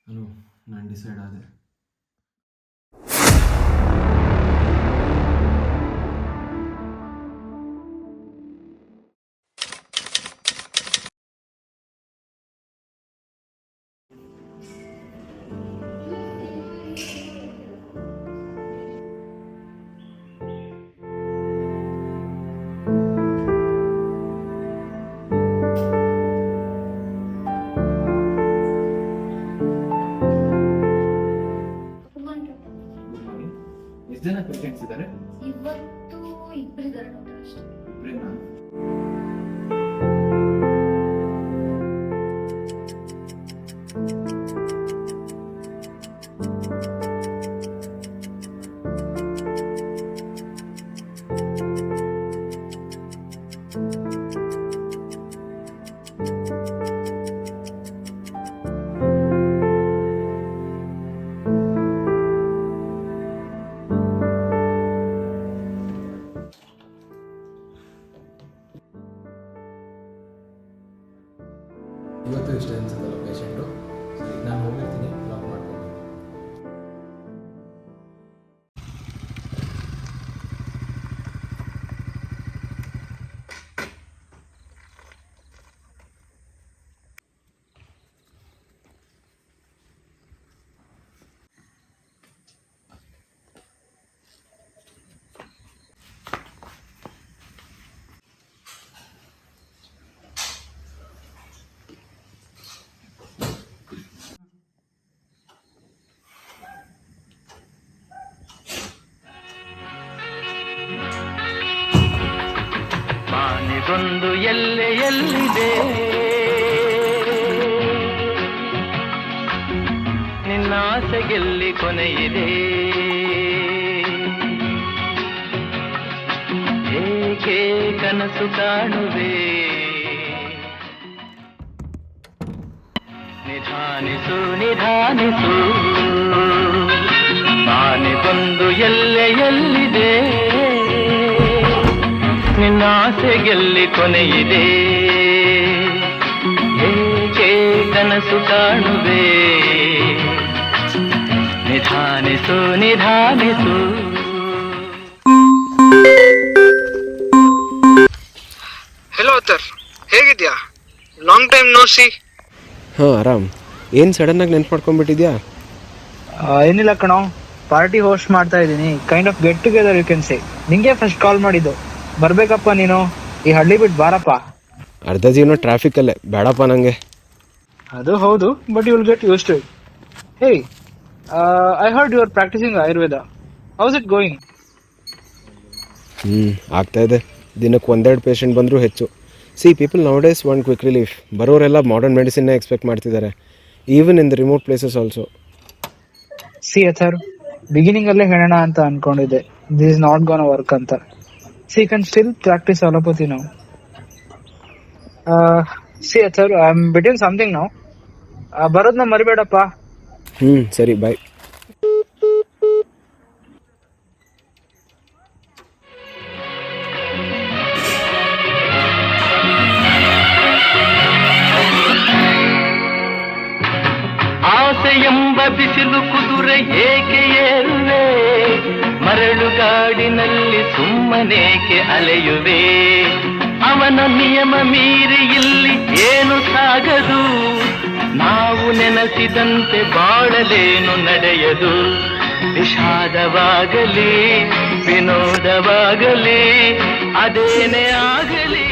ನಾನು ಡಿಸೈಡ್ ಆದೆ. ಎಷ್ಟು ಜನ ಪೇಷಂಟ್ಸ್ ಇದ್ದಾರೆ? ಇವತ್ತು ಇಬ್ಬರಿದ್ದಾರೆ ಡಾಕ್ಟರ್ ಅಷ್ಟೇ. ಇಬ್ಬರೇನಾ? ಇವತ್ತು ಇಷ್ಟ ಅನ್ಸುತ್ತಲ್ಲ ಪೇಷಂಟು. ಸರಿ, ನಾನು ಹೋಗಿರ್ತೀನಿ, ಲಾಕ್ ಮಾಡ್ಕೊಂಡು. ಮಾನಿಗೊಂದು ಎಲ್ಲೆಯಲ್ಲಿದೆ ನಿನ್ನಾಸೆಗೆಲ್ಲಿ ಕೊನೆಯಿದೆ ಏಕೆ ಕನಸು ಕಾಣುವೆ ನಿಧಾನಿಸು ನಿಧಾನಿಸು ಮಾನಿಗೊಂದು ಎಲ್ಲೆಯಲ್ಲಿದೆ ನಿನ್ನಾಸೆಗೆಲ್ಲಿ ಕೊನೆಯಿದೆ ಏಕೆ ಕನಸು ಕಾಣುವೆ ನಿಧಾನಿಸು ನಿಧಾನಿಸು. ಹೆಲೋ ಅತರ್, ಹೇಗಿದ್ಯಾ? Long time no see. ಹಾಂ ಆರಾಮ್. ಏನು ಸಡನ್ನಾಗಿ ನೆನ್ಪು ಮಾಡ್ಕೊಂಡ್ಬಿಟ್ಟಿದ್ಯಾ? ಏನಿಲ್ಲ ಕಣೋ, ಪಾರ್ಟಿ ಹೋಸ್ಟ್ ಮಾಡ್ತಾ ಇದ್ದೀನಿ. Kind of get together you can say. ನಿಂಗೆ ಫಸ್ಟ್ ಕಾಲ್ ಮಾಡಿದ್ದು. ಬರ್ಬೇಕಪ್ಪ ನೀನು, ಈ ಹಳ್ಳಿ ಬಿಟ್ಟು ಬಾರಪ್ಪ. ಅರ್ಧ ಜೀವನ ಟ್ರಾಫಿಕಲ್ಲೇ, ಬೇಡಪ್ಪ ನನಗೆ. ಅದು ಹೌದು, but you will get use to it. ಹೇ, I heard you are practising Ayurveda. How's it going? ಆಗ್ತಾ ಇದೆ. ದಿನಕ್ಕೆ ಒಂದೆರಡು ಪೇಷಂಟ್ ಬಂದರೂ ಹೆಚ್ಚು. See people nowadays want quick relief. ಬರೋರೆಲ್ಲ ಮಾಡರ್ನ್ ಮೆಡಿಸಿನ್ನೇ ಎಕ್ಸ್ಪೆಕ್ಟ್ ಮಾಡ್ತಿದ್ದಾರೆ, even in the remote places also. See Athar, beginning ಅಲ್ಲೇ ಹೇಳೋಣ ಅಂತ ಅನ್ಕೊಂಡಿದ್ದೆ, this is not gonna work ಅಂತ. See you can still practise allopathy now. See Athar, I am between something now. ಬರೋದನ್ನ ಮರಿಬೇಡಪ್ಪ. ಸರಿ, ಬಾಯ್. ಆಸೆ ಎಂಬ ಬಿಸಿಲು ಕುದುರೆ ಏಕೆ ಏರುವೆ ಮರಳುಗಾಡಿನಲ್ಲಿ ಸುಮ್ಮನೇಕೆ ಅಲೆಯುವೆ ಅವನ ನಿಯಮ ಮೀರಿ ಇಲ್ಲಿ ಏನು ಸಾಗದು ನಾವು ನೆನೆಸಿದಂತೆ ಬಾಳಲೇನು ನಡೆಯದು ವಿಷಾದವಾಗಲಿ ವಿನೋದವಾಗಲಿ ಅದೇನೇ ಆಗಲಿ.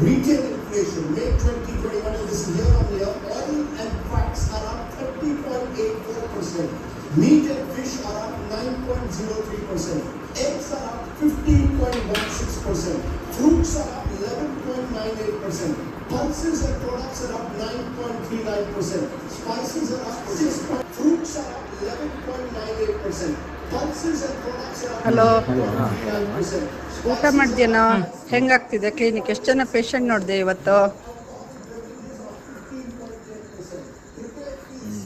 Retail inflation, May 2021, this year on year, oil and fats are up 30.84%. Meat and fish are up 9.03%. Eggs are up 15.16%. Fruits are up 11.98%. Pulses and products are up 9.39%. Spices are up 6. Fruits are up 11.98%. Pulses and products are up 9.39%. ಊಟ ಮಾಡಿದ್ಯೇನೋ? ಹೆಂಗಾಗ್ತಿದೆ clinic? ಎಷ್ಟು ಜನ patient ನೋಡಿದೆ ಇವತ್ತು?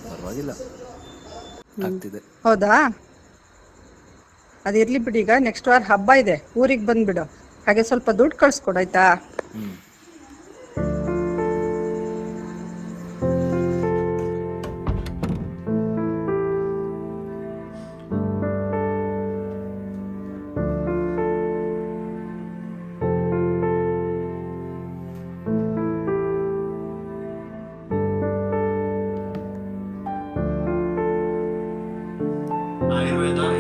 ಪರವಾಗಿಲ್ಲ, ಆಗ್ತಿದೆ. ಹೌದಾ? ಅದಿರ್ಲಿ ಬಿಡಿ. ಈಗ ನೆಕ್ಸ್ಟ್ ವಾರ ಹಬ್ಬ ಇದೆ, ಊರಿಗೆ ಬಂದ್ಬಿಡು. ಹಾಗೆ ಸ್ವಲ್ಪ ದುಡ್ಡು ಕಳ್ಸ್ಕೊಡಾಯ್ತಾ?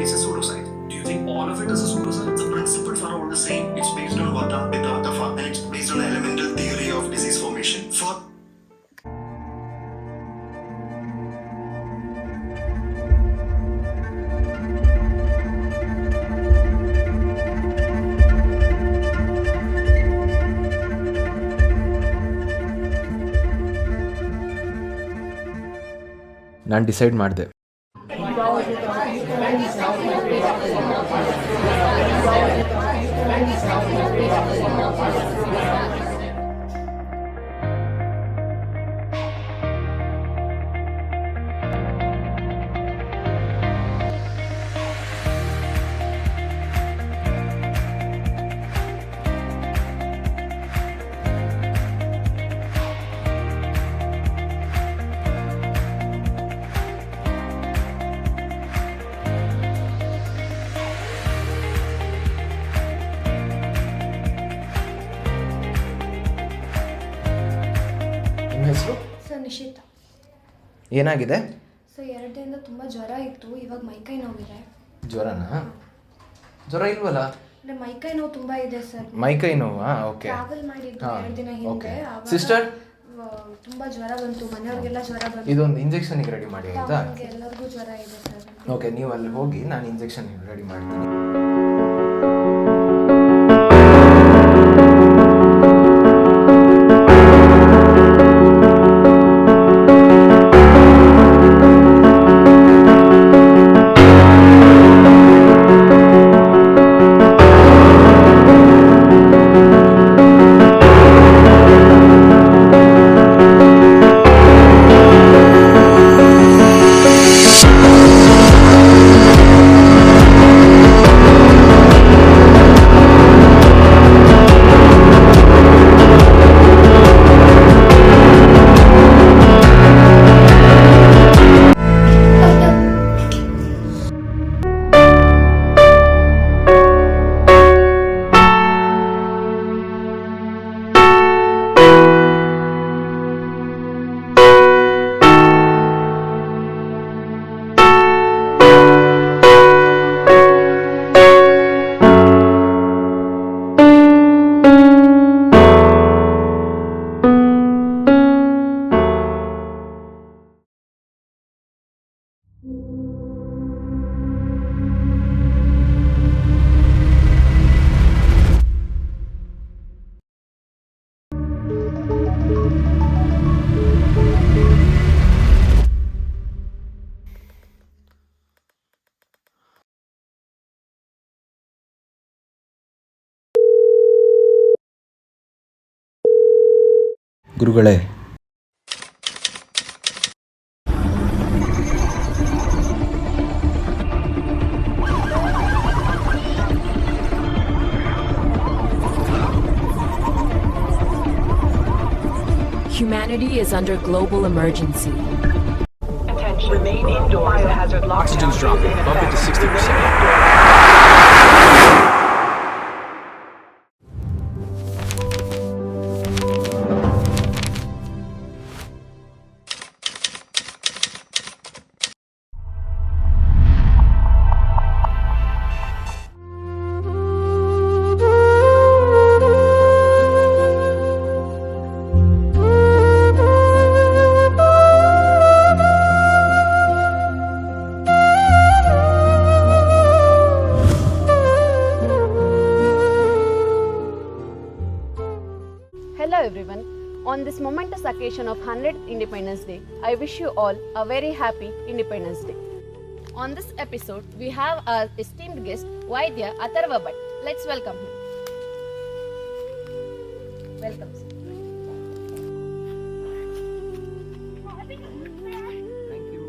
is a pseudoscience. Do you think all of it is a pseudoscience? The principles are all the same. It's based on Vata, Pitta, Kapha, and it's based on the elemental theory of disease formation. For ನಾನು decide ಮಾಡಿದೆ. ನಿಮ್ಮ ಹೆಸರು? Sir ನಿಶಿತ. ಏನಾಗಿದೆ? Sir 2 ದಿನದಿಂದ ತುಂಬ ಜ್ವರ ಇತ್ತು, ಇವಾಗ ಮೈಕೈ ನೋವಿದೆ. ಜ್ವರನಾ? ಜ್ವರ ಇಲ್ವಲ್ಲ? ಅಂದರೆ ಮೈಕೈ ನೋವು ತುಂಬ ಇದೆ ಸರ್. ಮೈಕೈ ನೋವಾ? ಓಕೆ. ಟ್ರಾವೆಲ್ ಮಾಡಿದ್ದು 2 ದಿನ ಹಿಂದೆ. ಸಿಸ್ಟರ್ ತುಂಬ ಜ್ವರ ಬಂತು, ಮನೆಯವ್ರಿಗೆಲ್ಲ ಜ್ವರ ಬಂತು. ಇದೊಂದು ಇಂಜೆಕ್ಷನ್ಗೆ ರೆಡಿ ಮಾಡಿ ಆಯಿತಾ? ಎಲ್ಲರಿಗೂ ಜ್ವರ ಇದೆ ಸರ್. ಓಕೆ, ನೀವು ಅಲ್ಲಿ ಹೋಗಿ ನಾನು ಇಂಜೆಕ್ಷನ್ ರೆಡಿ ಮಾಡ್ತೀನಿ. ಗುರುಗಳೇ, Humanity is under global emergency. Attention. Remain indoors. Biohazard lockdown. Oxygen's dropping. Bump it to 60%. Hello everyone. On this momentous occasion of 100th Independence Day, I wish you all a very happy Independence Day. On this episode, we have our esteemed guest, Vaidya Atharva Bhatt. Let's welcome him. Welcome, sir. Thank you.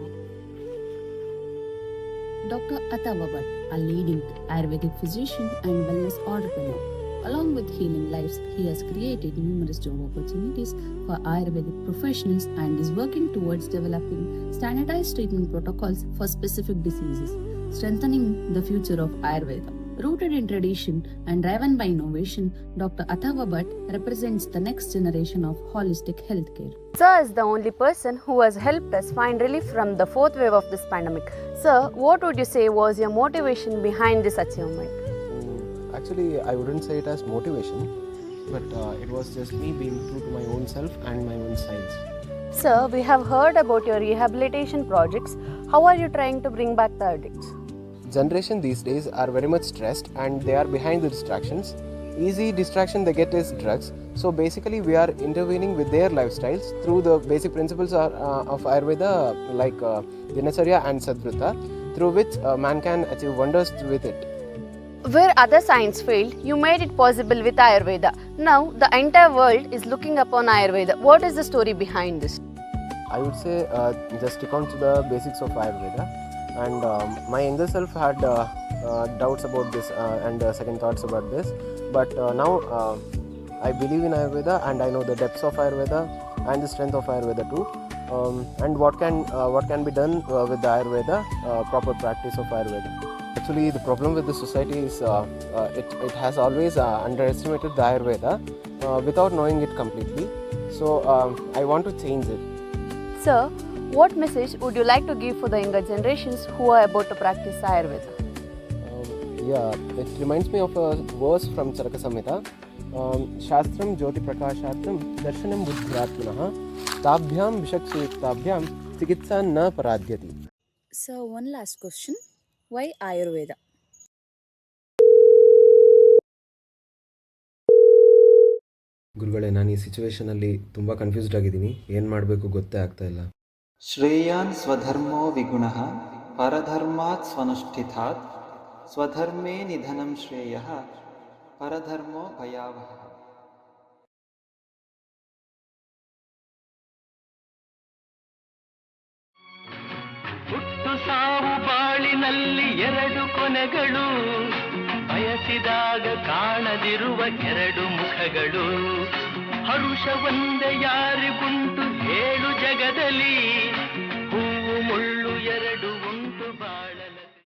Dr. Atharva Bhatt, a leading Ayurvedic physician and wellness entrepreneur. Along with healing lives, he has created numerous job opportunities for Ayurvedic professionals and is working towards developing standardized treatment protocols for specific diseases, strengthening the future of Ayurveda. Rooted in tradition and driven by innovation, Dr. Athava Bhatt represents the next generation of holistic healthcare. Sir is the only person who has helped us find relief from the fourth wave of this pandemic. Sir, what would you say was your motivation behind this achievement? Actually, I wouldn't say it as motivation, but it was just me being true to my own self and my own science. Sir, we have heard about your rehabilitation projects. How are you trying to bring back the addicts? Generation these days are very much stressed and they are behind the distractions. Easy distraction they get is drugs. So basically we are intervening with their lifestyles through the basic principles of Ayurveda like Dinacharya and Sadvrita, through which man can achieve wonders with it. Where other science failed, you made it possible with Ayurveda. Now the entire world is looking upon Ayurveda. What is the story behind this? I would say just stick on to the basics of Ayurveda. And my younger self had doubts about this and second thoughts about this. But now I believe in Ayurveda and I know the depths of Ayurveda and the strength of Ayurveda too. And what can be done with the Ayurveda, proper practice of Ayurveda. Actually, the problem with the society is it has always underestimated the Ayurveda without knowing it completely. So I want to change it. Sir, what message would you like to give for the younger generations who are about to practice Ayurveda? It reminds me of a verse from Charaka Samhita. Shastram Jyoti Prakashatram Darshanam Buddhyatmanah Tabhyam Vishakshayuktabhyam Chikitsa na paradhyati. So, one last question. Why Ayurveda? ಗುರುಗಳೇ, ನಾನು ಈ ಸಿಚುವೇಶನಲ್ಲಿ ತುಂಬ confused ಆಗಿದ್ದೀನಿ. ಏನು ಮಾಡಬೇಕು ಗೊತ್ತೇ ಆಗ್ತಾ ಇಲ್ಲ. ಶ್ರೇಯಾನ್ ಸ್ವಧರ್ಮೋ ವಿಗುಣಃ ಪರಧರ್ಮಾತ್ ಸ್ವನುಷ್ಠಿತಾತ್ ಸ್ವಧರ್ಮೇ ನಿಧನಂ ಶ್ರೇಯಃ ಪರಧರ್ಮೋ ಭಯಾವಹಃ. ಹುಟ್ಟು ಸಾವು ಬಾಳಿನಲ್ಲಿ ಎರಡು ಕೊನೆಗಳು, ಬಯಸಿದಾಗ ಕಾಣದಿರುವ ಎರಡು ಮುಖಗಳು. ಹರುಷ ಒಂದೇ ಯಾರಿಗುಂಟು ಹೇಳು ಜಗದಲ್ಲಿ,